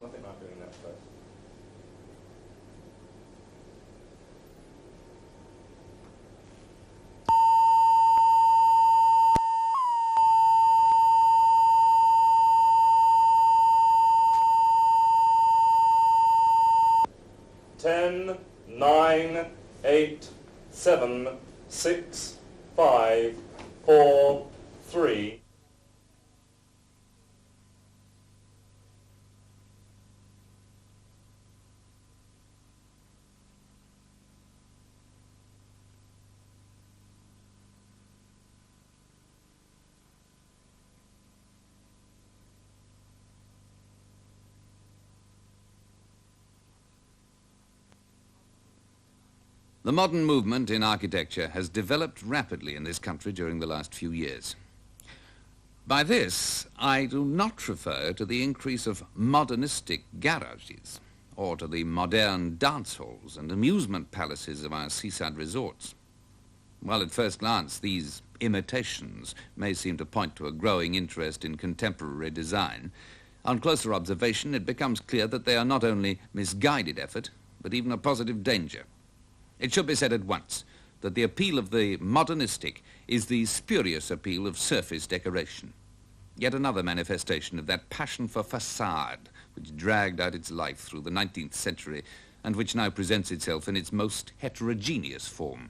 Nothing like doing that first. Ten, 9, 8, 7, 6, 5, 4, 3. The modern movement in architecture has developed rapidly in this country during the last few years. By this, I do not refer to the increase of modernistic garages or to the modern dance halls and amusement palaces of our seaside resorts. While at first glance these imitations may seem to point to a growing interest in contemporary design, on closer observation it becomes clear that they are not only misguided effort, but even a positive danger. It should be said at once that the appeal of the modernistic is the spurious appeal of surface decoration. Yet another manifestation of that passion for facade which dragged out its life through the 19th century and which now presents itself in its most heterogeneous form.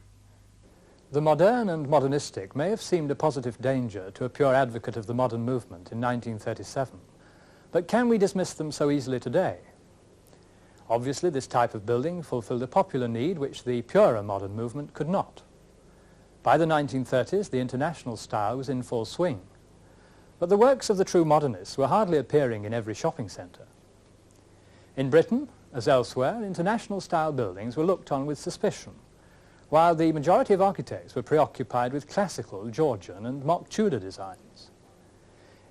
The modern and modernistic may have seemed a positive danger to a pure advocate of the modern movement in 1937, but can we dismiss them so easily today? Obviously, this type of building fulfilled a popular need which the purer modern movement could not. By the 1930s, the international style was in full swing, but the works of the true modernists were hardly appearing in every shopping centre. In Britain, as elsewhere, international style buildings were looked on with suspicion, while the majority of architects were preoccupied with classical, Georgian and mock Tudor designs.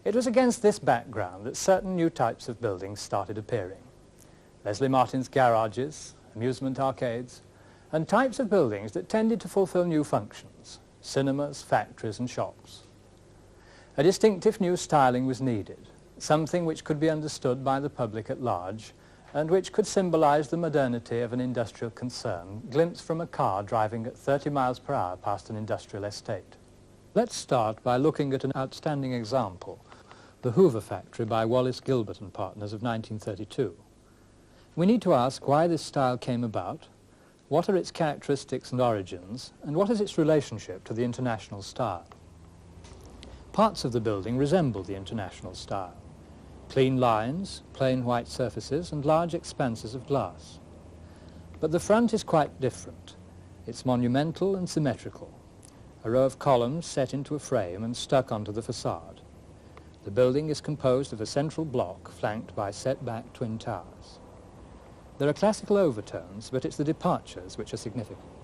It was against this background that certain new types of buildings started appearing. Leslie Martin's garages, amusement arcades, and types of buildings that tended to fulfill new functions, cinemas, factories and shops. A distinctive new styling was needed, something which could be understood by the public at large and which could symbolize the modernity of an industrial concern glimpsed from a car driving at 30 miles per hour past an industrial estate. Let's start by looking at an outstanding example, the Hoover factory by Wallis, Gilbert and Partners of 1932. We need to ask why this style came about, what are its characteristics and origins, and what is its relationship to the international style. Parts of the building resemble the international style. Clean lines, plain white surfaces, and large expanses of glass. But the front is quite different. It's monumental and symmetrical, a row of columns set into a frame and stuck onto the facade. The building is composed of a central block flanked by set-back twin towers. There are classical overtones, but it's the departures which are significant.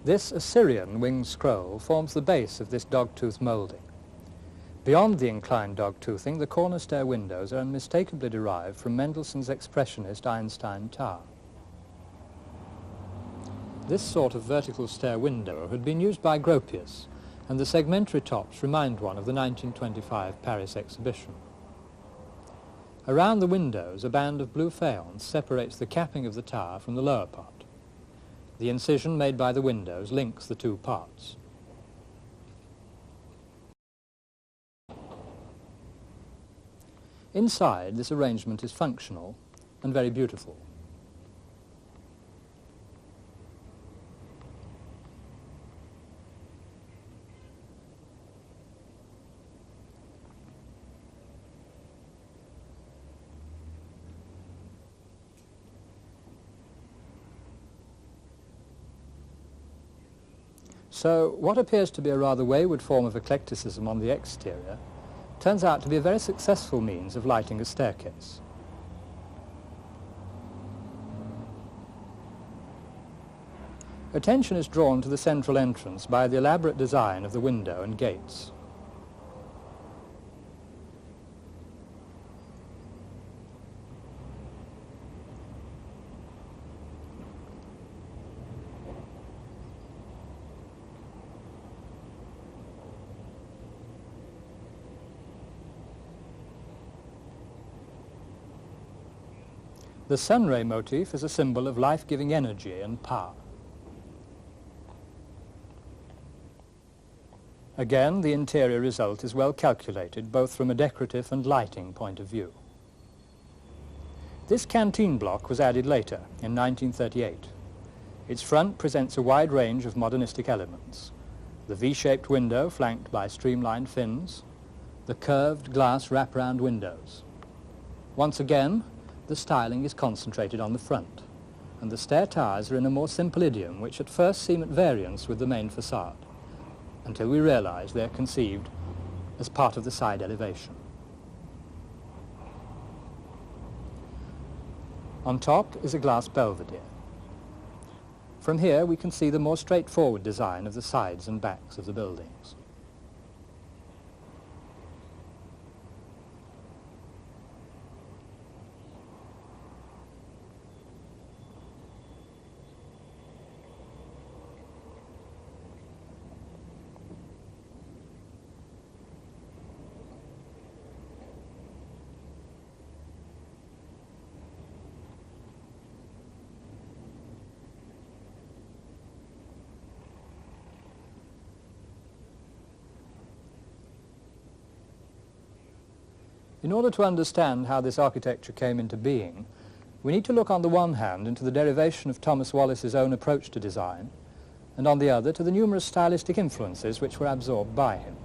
This Assyrian winged scroll forms the base of this dogtooth moulding. Beyond the inclined dogtoothing, the corner stair windows are unmistakably derived from Mendelssohn's expressionist Einstein Tower. This sort of vertical stair window had been used by Gropius, and the segmentary tops remind one of the 1925 Paris exhibition. Around the windows, a band of blue faience separates the capping of the tower from the lower part. The incision made by the windows links the two parts. Inside, this arrangement is functional and very beautiful. So what appears to be a rather wayward form of eclecticism on the exterior turns out to be a very successful means of lighting a staircase. Attention is drawn to the central entrance by the elaborate design of the window and gates. The sunray motif is a symbol of life-giving energy and power. Again, the interior result is well calculated, both from a decorative and lighting point of view. This canteen block was added later, in 1938. Its front presents a wide range of modernistic elements. The V-shaped window flanked by streamlined fins, the curved glass wraparound windows. Once again, the styling is concentrated on the front, and the stair towers are in a more simple idiom which at first seem at variance with the main facade, until we realize they are conceived as part of the side elevation. On top is a glass belvedere. From here we can see the more straightforward design of the sides and backs of the buildings. In order to understand how this architecture came into being, we need to look on the one hand into the derivation of Thomas Wallis's own approach to design, and on the other to the numerous stylistic influences which were absorbed by him.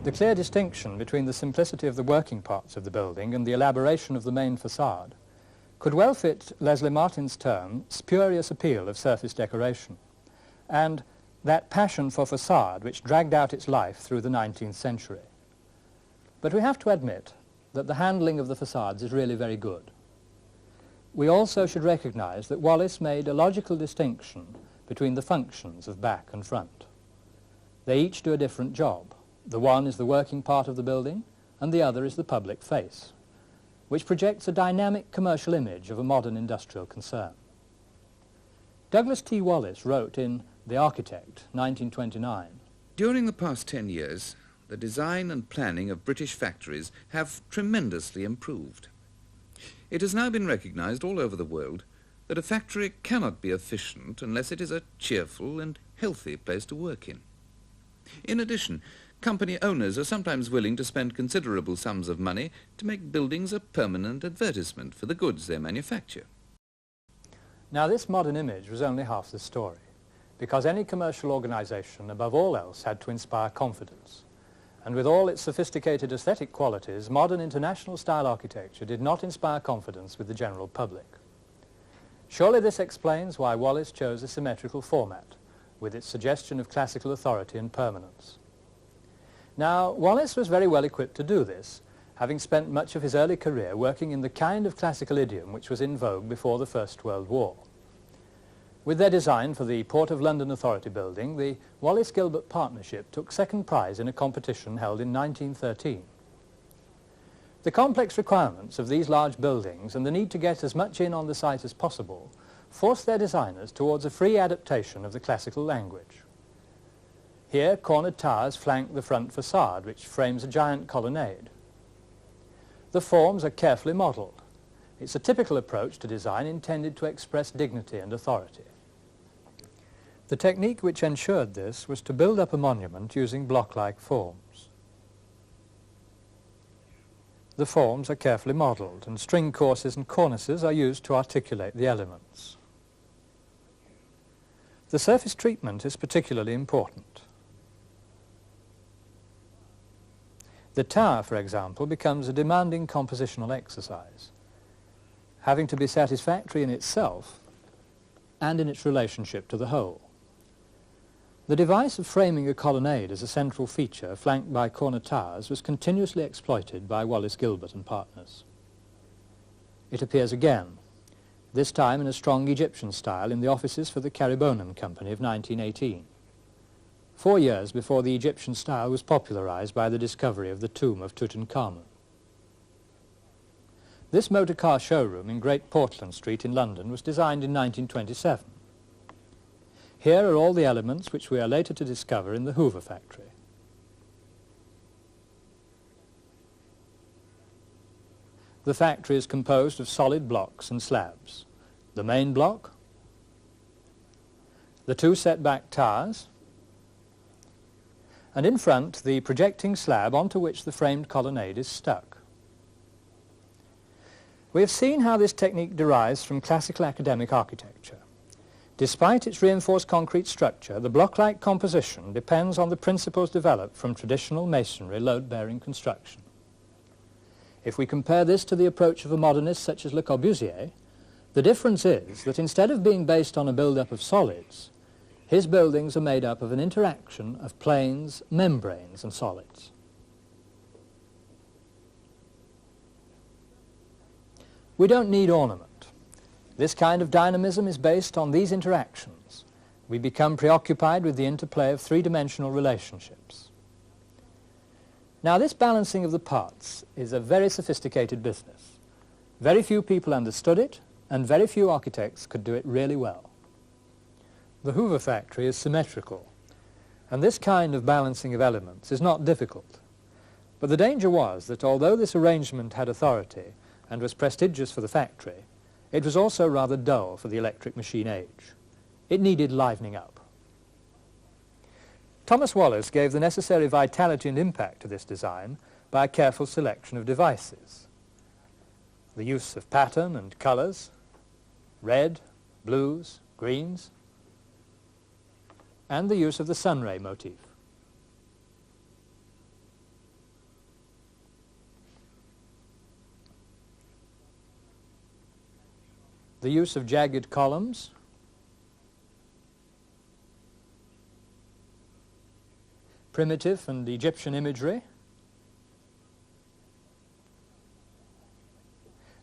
The clear distinction between the simplicity of the working parts of the building and the elaboration of the main facade could well fit Leslie Martin's term spurious appeal of surface decoration, and that passion for facade which dragged out its life through the 19th century. But we have to admit that the handling of the facades is really very good. We also should recognize that Wallis made a logical distinction between the functions of back and front. They each do a different job. The one is the working part of the building, and the other is the public face, which projects a dynamic commercial image of a modern industrial concern. Douglas T. Wallis wrote in The Architect, 1929, During the past 10 years, the design and planning of British factories have tremendously improved. It has now been recognized all over the world that a factory cannot be efficient unless it is a cheerful and healthy place to work in. In addition, company owners are sometimes willing to spend considerable sums of money to make buildings a permanent advertisement for the goods they manufacture. Now this modern image was only half the story, because any commercial organization above all else had to inspire confidence. And with all its sophisticated aesthetic qualities, modern international style architecture did not inspire confidence with the general public. Surely this explains why Wallis chose a symmetrical format, with its suggestion of classical authority and permanence. Now, Wallis was very well equipped to do this, having spent much of his early career working in the kind of classical idiom which was in vogue before the First World War. With their design for the Port of London Authority building, the Wallis-Gilbert partnership took second prize in a competition held in 1913. The complex requirements of these large buildings and the need to get as much in on the site as possible forced their designers towards a free adaptation of the classical language. Here, cornered towers flank the front facade, which frames a giant colonnade. The forms are carefully modelled. It's a typical approach to design intended to express dignity and authority. The technique which ensured this was to build up a monument using block-like forms. The forms are carefully modelled, and string courses and cornices are used to articulate the elements. The surface treatment is particularly important. The tower, for example, becomes a demanding compositional exercise, having to be satisfactory in itself and in its relationship to the whole. The device of framing a colonnade as a central feature flanked by corner towers was continuously exploited by Wallis, Gilbert and partners. It appears again, this time in a strong Egyptian style in the offices for the Caribonum Company of 1918, 4 years before the Egyptian style was popularized by the discovery of the tomb of Tutankhamun. This motor car showroom in Great Portland Street in London was designed in 1927. Here are all the elements which we are later to discover in the Hoover factory. The factory is composed of solid blocks and slabs. The main block, the two set-back towers, and in front the projecting slab onto which the framed colonnade is stuck. We have seen how this technique derives from classical academic architecture. Despite its reinforced concrete structure, the block-like composition depends on the principles developed from traditional masonry load-bearing construction. If we compare this to the approach of a modernist such as Le Corbusier, the difference is that instead of being based on a build-up of solids, his buildings are made up of an interaction of planes, membranes and solids. We don't need ornament. This kind of dynamism is based on these interactions. We become preoccupied with the interplay of three-dimensional relationships. Now, this balancing of the parts is a very sophisticated business. Very few people understood it, and very few architects could do it really well. The Hoover factory is symmetrical, and this kind of balancing of elements is not difficult. But the danger was that although this arrangement had authority and was prestigious for the factory, it was also rather dull for the electric machine age. It needed livening up. Thomas Wallis gave the necessary vitality and impact to this design by a careful selection of devices. The use of pattern and colours, red, blues, greens, and the use of the sunray motif. The use of jagged columns, primitive and Egyptian imagery,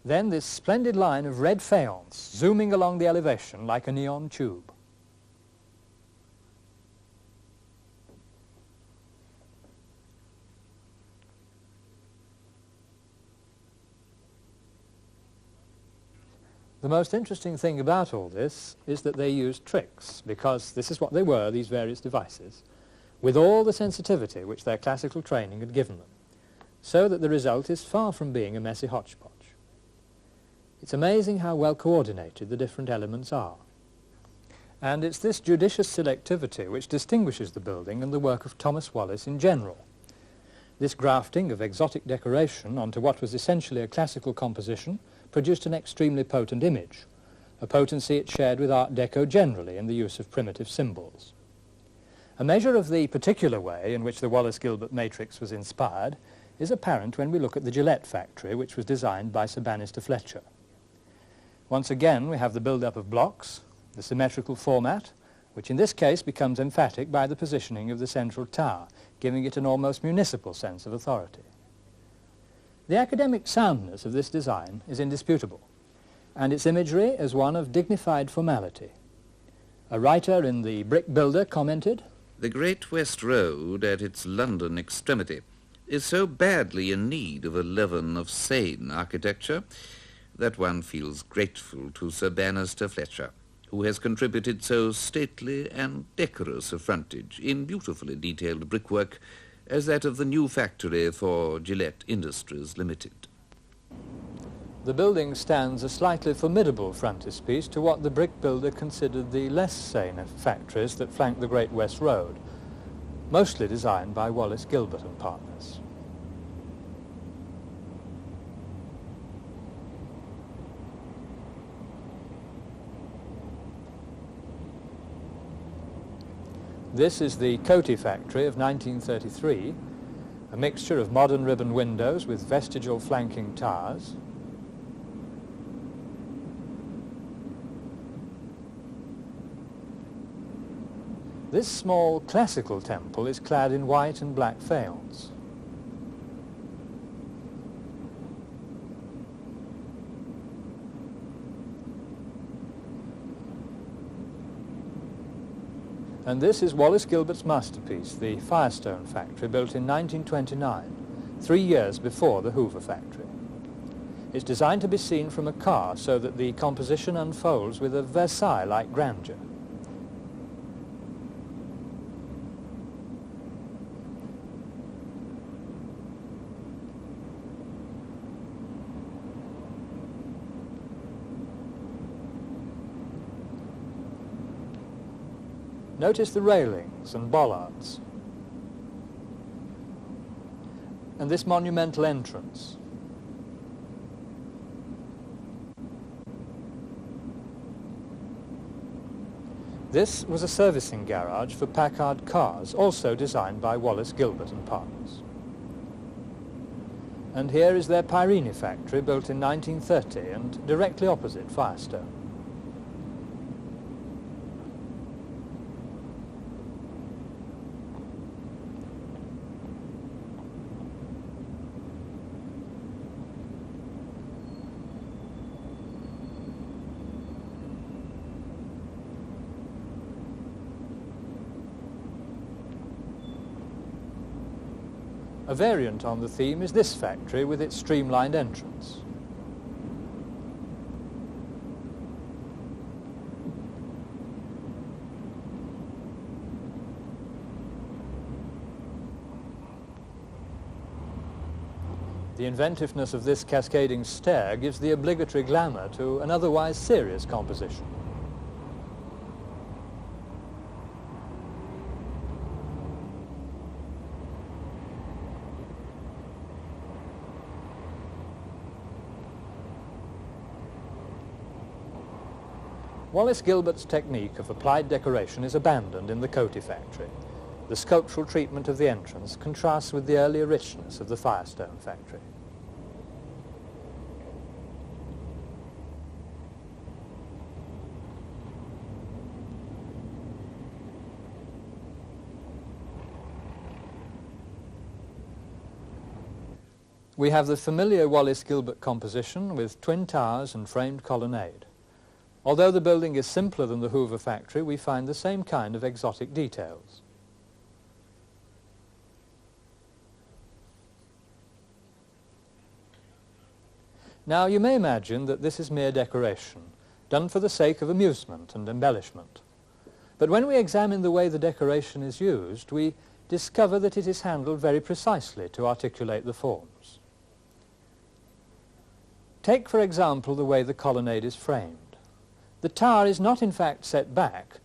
then this splendid line of red faience zooming along the elevation like a neon tube. The most interesting thing about all this is that they used tricks, because this is what they were, these various devices, with all the sensitivity which their classical training had given them, so that the result is far from being a messy hodgepodge. It's amazing how well coordinated the different elements are. And it's this judicious selectivity which distinguishes the building and the work of Thomas Wallis in general. This grafting of exotic decoration onto what was essentially a classical composition produced an extremely potent image, a potency it shared with Art Deco generally in the use of primitive symbols. A measure of the particular way in which the Wallis-Gilbert matrix was inspired is apparent when we look at the Gillette factory, which was designed by Sir Bannister Fletcher. Once again, we have the build-up of blocks, the symmetrical format, which in this case becomes emphatic by the positioning of the central tower, giving it an almost municipal sense of authority. The academic soundness of this design is indisputable, and its imagery is one of dignified formality. A writer in the Brick Builder commented, "The Great West Road at its London extremity is so badly in need of a leaven of sane architecture that one feels grateful to Sir Bannister Fletcher, who has contributed so stately and decorous a frontage in beautifully detailed brickwork as that of the new factory for Gillette Industries Limited." The building stands a slightly formidable frontispiece to what the Brick Builder considered the less sane factories that flank the Great West Road, mostly designed by Wallis, Gilbert and partners. This is the Coty factory of 1933, a mixture of modern ribbon windows with vestigial flanking towers, this small classical temple is clad in white and black faience. And this is Wallis Gilbert's masterpiece, the Firestone factory, built in 1929, 3 years before the Hoover factory. It's designed to be seen from a car so that the composition unfolds with a Versailles-like grandeur. Notice the railings and bollards, and this monumental entrance. This was a servicing garage for Packard cars, also designed by Wallis, Gilbert and Partners. And here is their Pyrene factory, built in 1930 and directly opposite Firestone. A variant on the theme is this factory with its streamlined entrance. The inventiveness of this cascading stair gives the obligatory glamour to an otherwise serious composition. Wallis Gilbert's technique of applied decoration is abandoned in the Coty factory. The sculptural treatment of the entrance contrasts with the earlier richness of the Firestone factory. We have the familiar Wallis Gilbert composition with twin towers and framed colonnade. Although the building is simpler than the Hoover factory, we find the same kind of exotic details. Now, you may imagine that this is mere decoration, done for the sake of amusement and embellishment. But when we examine the way the decoration is used, we discover that it is handled very precisely to articulate the forms. Take, for example, the way the colonnade is framed. The tower is not in fact set back,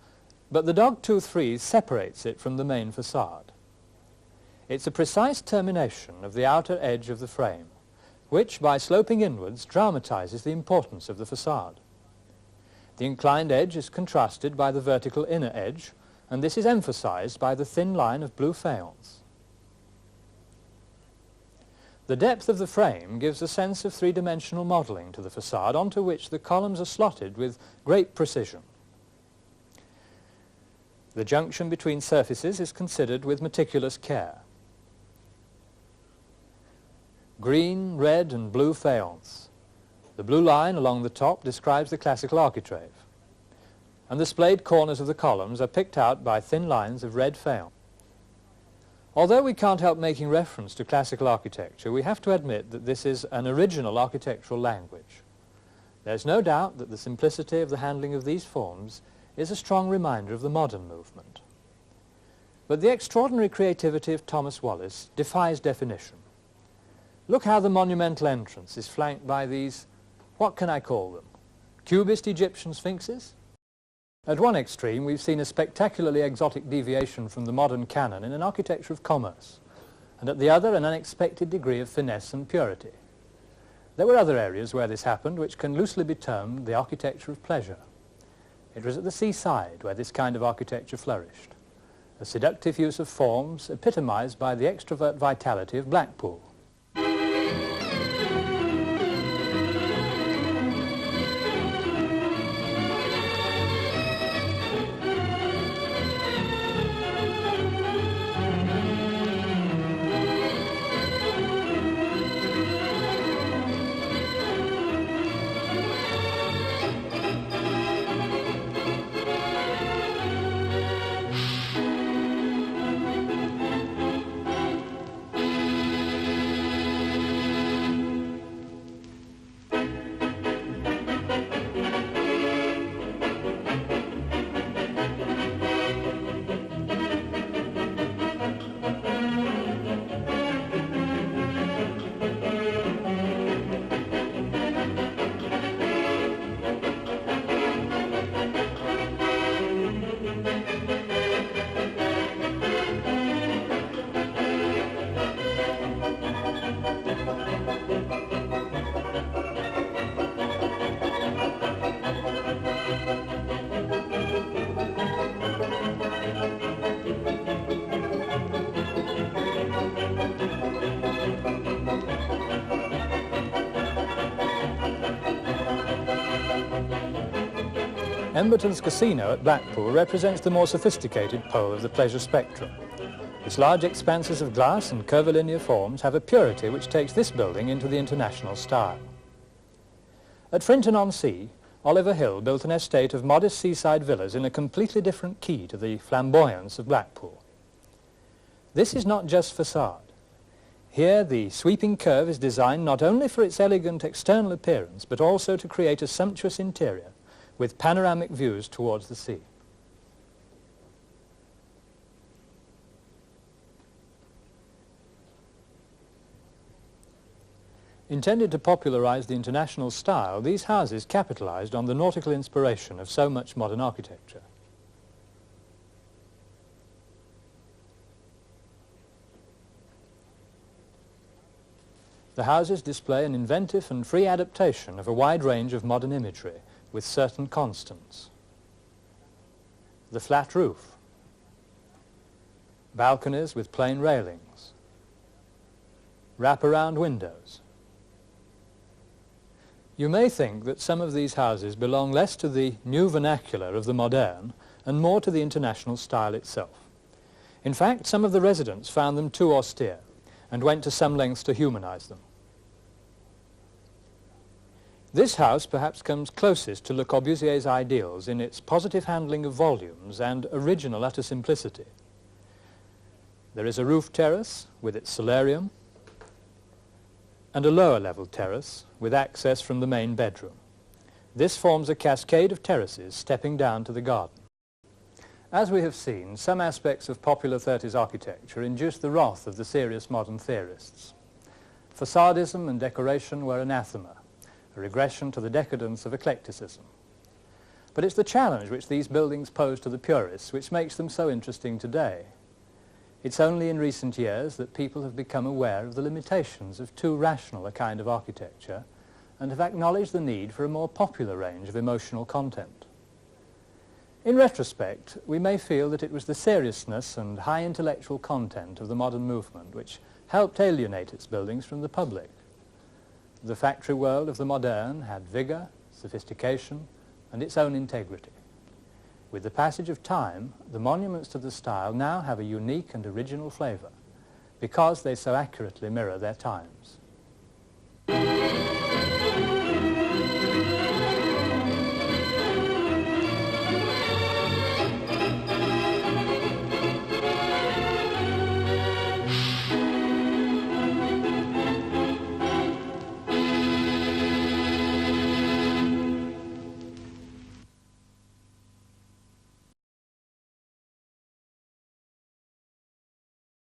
but the dogtooth frieze separates it from the main facade. It's a precise termination of the outer edge of the frame, which, by sloping inwards, dramatizes the importance of the facade. The inclined edge is contrasted by the vertical inner edge, and this is emphasized by the thin line of blue faience. The depth of the frame gives a sense of three-dimensional modeling to the facade, onto which the columns are slotted with great precision. The junction between surfaces is considered with meticulous care. Green, red and blue faience. The blue line along the top describes the classical architrave, and the splayed corners of the columns are picked out by thin lines of red faience. Although we can't help making reference to classical architecture, we have to admit that this is an original architectural language. There's no doubt that the simplicity of the handling of these forms is a strong reminder of the modern movement. But the extraordinary creativity of Thomas Wallis defies definition. Look how the monumental entrance is flanked by these, what can I call them, Cubist Egyptian sphinxes? At one extreme, we've seen a spectacularly exotic deviation from the modern canon in an architecture of commerce, and at the other, an unexpected degree of finesse and purity. There were other areas where this happened, which can loosely be termed the architecture of pleasure. It was at the seaside where this kind of architecture flourished, a seductive use of forms epitomised by the extrovert vitality of Blackpool. Emberton's casino at Blackpool represents the more sophisticated pole of the pleasure spectrum. Its large expanses of glass and curvilinear forms have a purity which takes this building into the international style. At Frinton-on-Sea, Oliver Hill built an estate of modest seaside villas in a completely different key to the flamboyance of Blackpool. This is not just facade. Here the sweeping curve is designed not only for its elegant external appearance, but also to create a sumptuous interior with panoramic views towards the sea. Intended to popularize the international style, these houses capitalized on the nautical inspiration of so much modern architecture. The houses display an inventive and free adaptation of a wide range of modern imagery with certain constants. The flat roof, balconies with plain railings, wrap-around windows. You may think that some of these houses belong less to the new vernacular of the moderne and more to the international style itself. In fact, some of the residents found them too austere and went to some lengths to humanize them. This house perhaps comes closest to Le Corbusier's ideals in its positive handling of volumes and original utter simplicity. There is a roof terrace with its solarium and a lower level terrace with access from the main bedroom. This forms a cascade of terraces stepping down to the garden. As we have seen, some aspects of popular 30s architecture induced the wrath of the serious modern theorists. Facadism and decoration were anathema, a regression to the decadence of eclecticism. But it's the challenge which these buildings pose to the purists which makes them so interesting today. It's only in recent years that people have become aware of the limitations of too rational a kind of architecture and have acknowledged the need for a more popular range of emotional content. In retrospect, we may feel that it was the seriousness and high intellectual content of the modern movement which helped alienate its buildings from the public. The factory world of the moderne had vigour, sophistication, and its own integrity. With the passage of time, the monuments to the style now have a unique and original flavour, because they so accurately mirror their times.